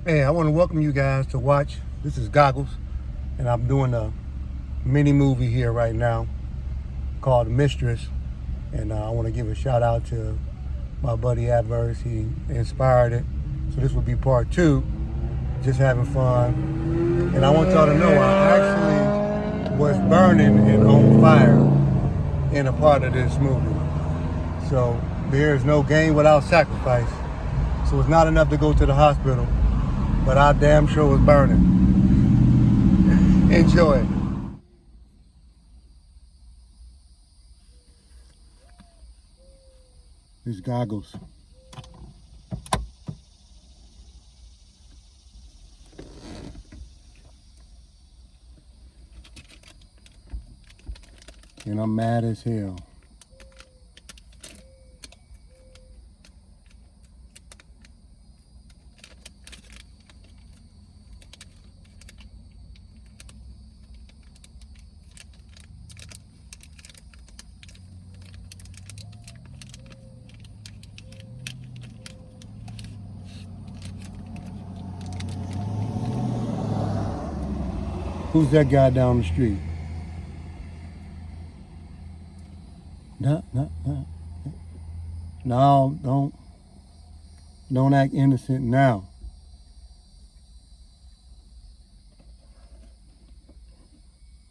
Hey, I want to welcome you guys to watch. This is Goggles, and I'm doing a mini movie here right now called Mistress. And I want to give a shout out to my buddy Adverse. He inspired it. So this will be part two, just having fun. And I want y'all to know I actually was burning and on fire in a part of this movie. So there is no gain without sacrifice. So it's not enough to go to the hospital, but I damn sure was burning. Enjoy it. These Goggles. And I'm mad as hell. Who's that guy down the street? No, no, no. No, don't act innocent now.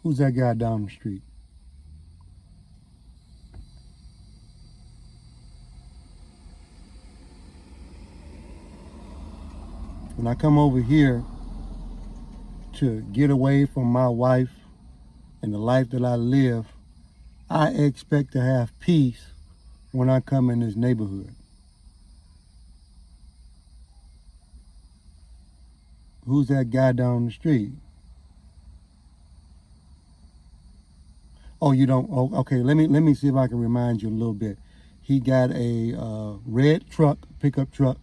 Who's that guy down the street? When I come over here to get away from my wife and the life that I live, I expect to have peace when I come in this neighborhood. Who's that guy down the street? Oh, you don't. Oh, okay. Let me see if I can remind you a little bit. He got a red truck, pickup truck,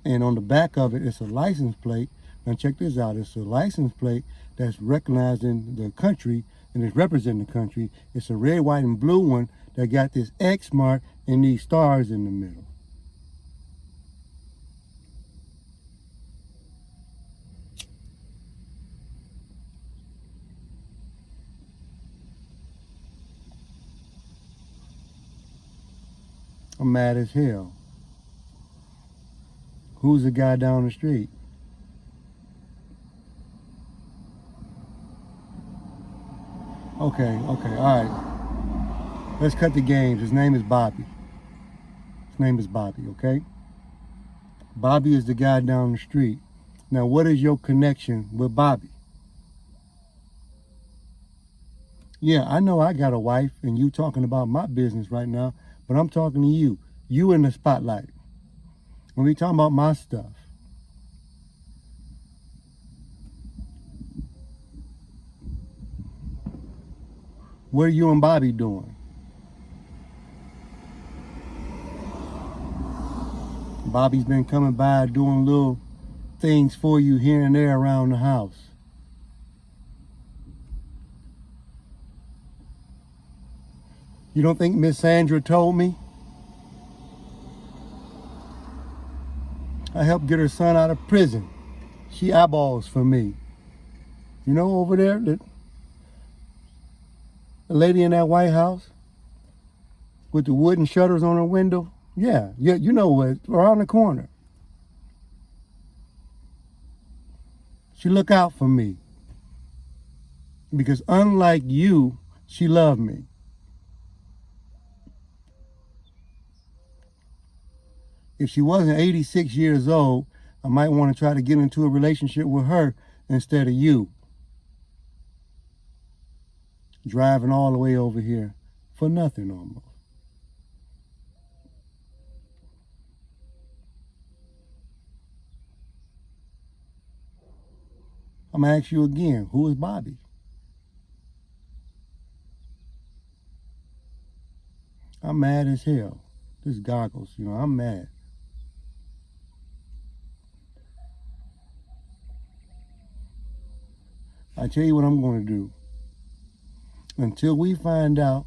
and on the back of it, it's a license plate. Now check this out. It's a license plate that's recognizing the country and it's representing the country. It's a red, white, and blue one that got this X mark and these stars in the middle. I'm mad as hell. Who's the guy down the street? Okay, all right. Let's cut the games. His name is Bobby. His name is Bobby, okay? Bobby is the guy down the street. Now, what is your connection with Bobby? Yeah, I know I got a wife and you talking about my business right now, but I'm talking to you. You in the spotlight. When we talking about my stuff. What are you and Bobby doing? Bobby's been coming by doing little things for you here and there around the house. You don't think Miss Sandra told me? I helped get her son out of prison. She eyeballs for me. You know over there, the lady in that White House with the wooden shutters on her window? Yeah, you know what, around the corner. She look out for me. Because unlike you, she loved me. If she wasn't 86 years old, I might want to try to get into a relationship with her instead of you. Driving all the way over here for nothing almost. I'm going to ask you again, who is Bobby? I'm mad as hell. This Goggles, I'm mad. I tell you what I'm going to do. Until we find out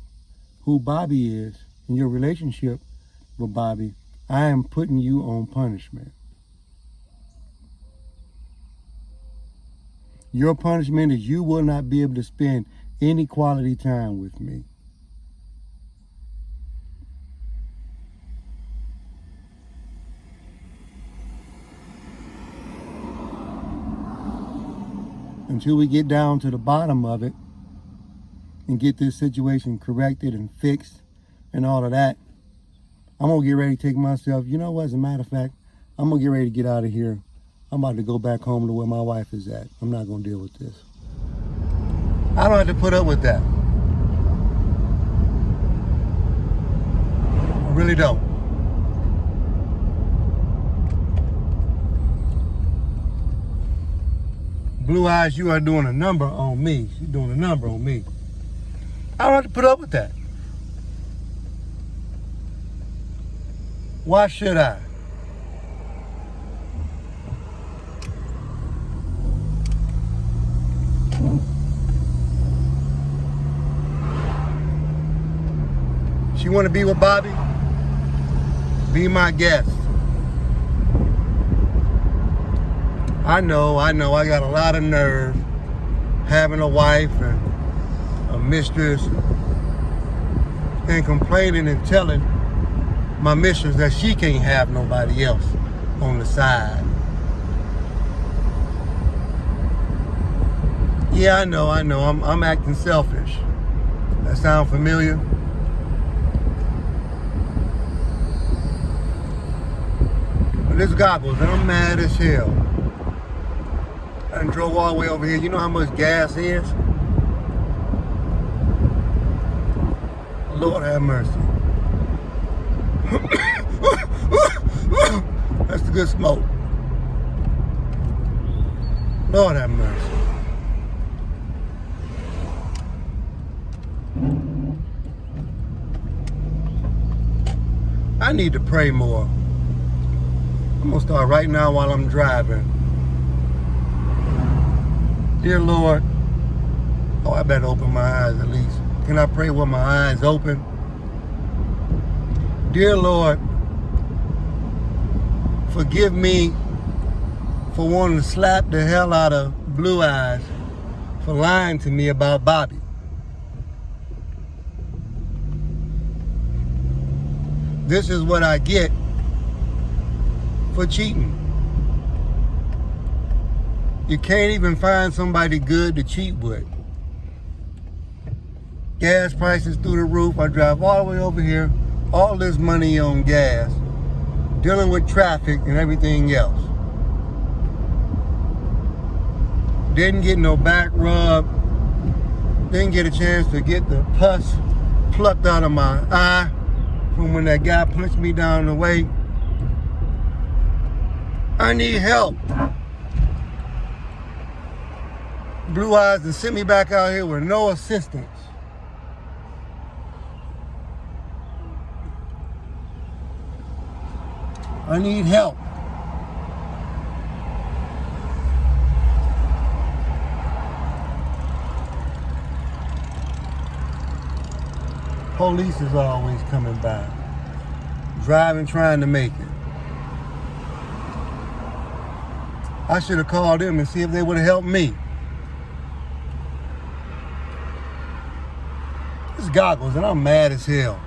who Bobby is in your relationship with Bobby, I am putting you on punishment. Your punishment is you will not be able to spend any quality time with me. Until we get down to the bottom of it and get this situation corrected and fixed and all of that, I'm going to get ready to take myself, you know what, as a matter of fact, I'm going to get ready to get out of here. I'm about to go back home to where my wife is at. I'm not going to deal with this. I don't have to put up with that. I really don't. Blue Eyes, you are doing a number on me. She's doing a number on me. I don't have to put up with that. Why should I? She want to be with Bobby? Be my guest. I know, I got a lot of nerve having a wife and a mistress and complaining and telling my mistress that she can't have nobody else on the side. Yeah, I know, I'm acting selfish. That sound familiar? But this Goggles, and I'm mad as hell. I drove all the way over here. You know how much gas is? Lord have mercy. That's the good smoke. Lord have mercy. I need to pray more. I'm going to start right now while I'm driving. Dear Lord, oh, I better open my eyes at least. Can I pray with my eyes open? Dear Lord, forgive me for wanting to slap the hell out of Blue Eyes for lying to me about Bobby. This is what I get for cheating. You can't even find somebody good to cheat with. Gas prices through the roof. I drive all the way over here, all this money on gas, dealing with traffic and everything else. Didn't get no back rub. Didn't get a chance to get the pus plucked out of my eye from when that guy punched me down the way. I need help. Blue Eyes and sent me back out here with no assistance. I need help. Police is always coming by. Driving, trying to make it. I should have called them and see if they would have helped me. This Goggles, and I'm mad as hell.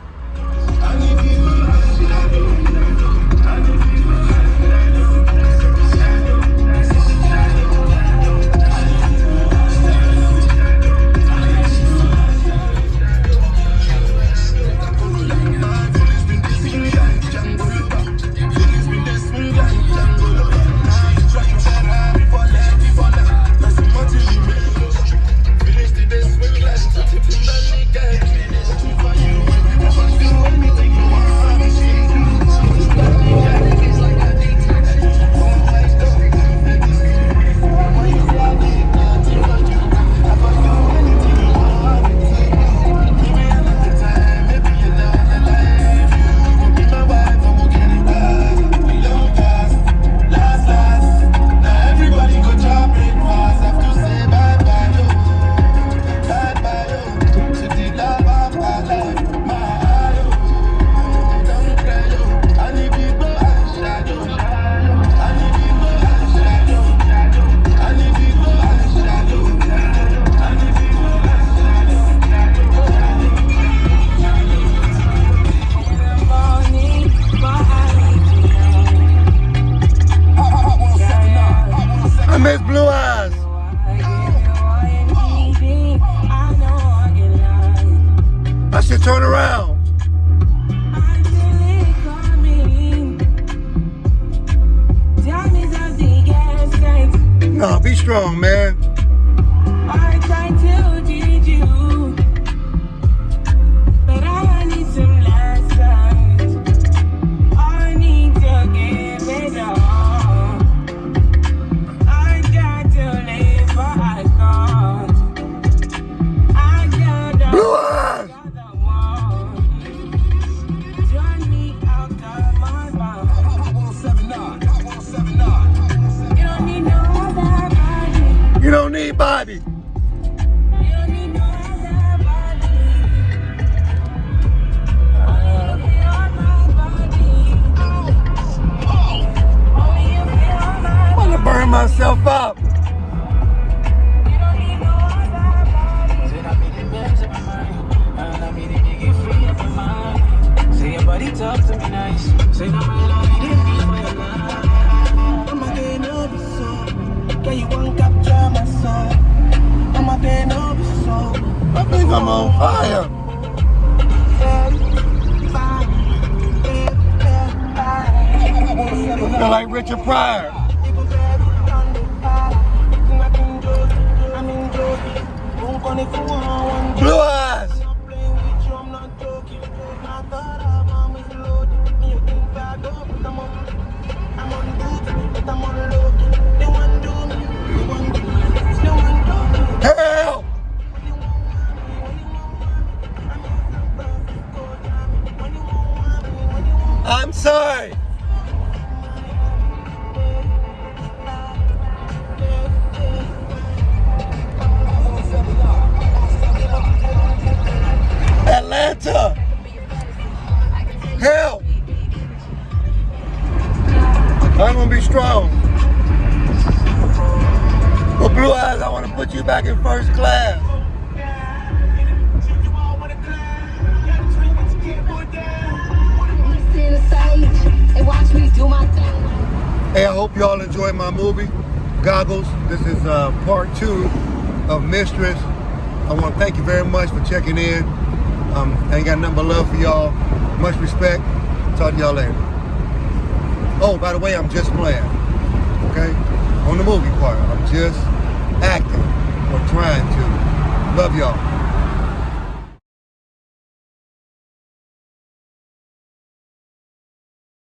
No, be strong, man. I tried to teach you, but I need some lessons. I need to give it all. I got to live, but I can't. I gotta Blue eyes. turn me out of my mind. You don't need no other body. You don't need Bobby. You don't need no other body. Only you feel my body. Only you feel my I'm gonna body. burn myself up. You don't need no other body. Say that me the best of my mind. And I mean it, you get free of my mind. Say your body talk to me nice. Say that my love, you didn't need my life. I'm a day no be so. Yeah, you won't capture my soul. I'm a day no be so. I think I'm on fire. I feel like Richard Pryor. Blue eyes. Help! I'm sorry. Atlanta. Help! I'm gonna be strong. But Blue Eyes, I want to put you back in first class. And watch me do my thing. Hey, I hope y'all enjoyed my movie, Goggles. This is part 2 of Mistress. I want to thank you very much for checking in. I ain't got nothing but love for y'all. Much respect. Talk to y'all later. Oh, by the way, I'm just playing. Okay? On the movie part, I'm just acting or trying to. Love y'all.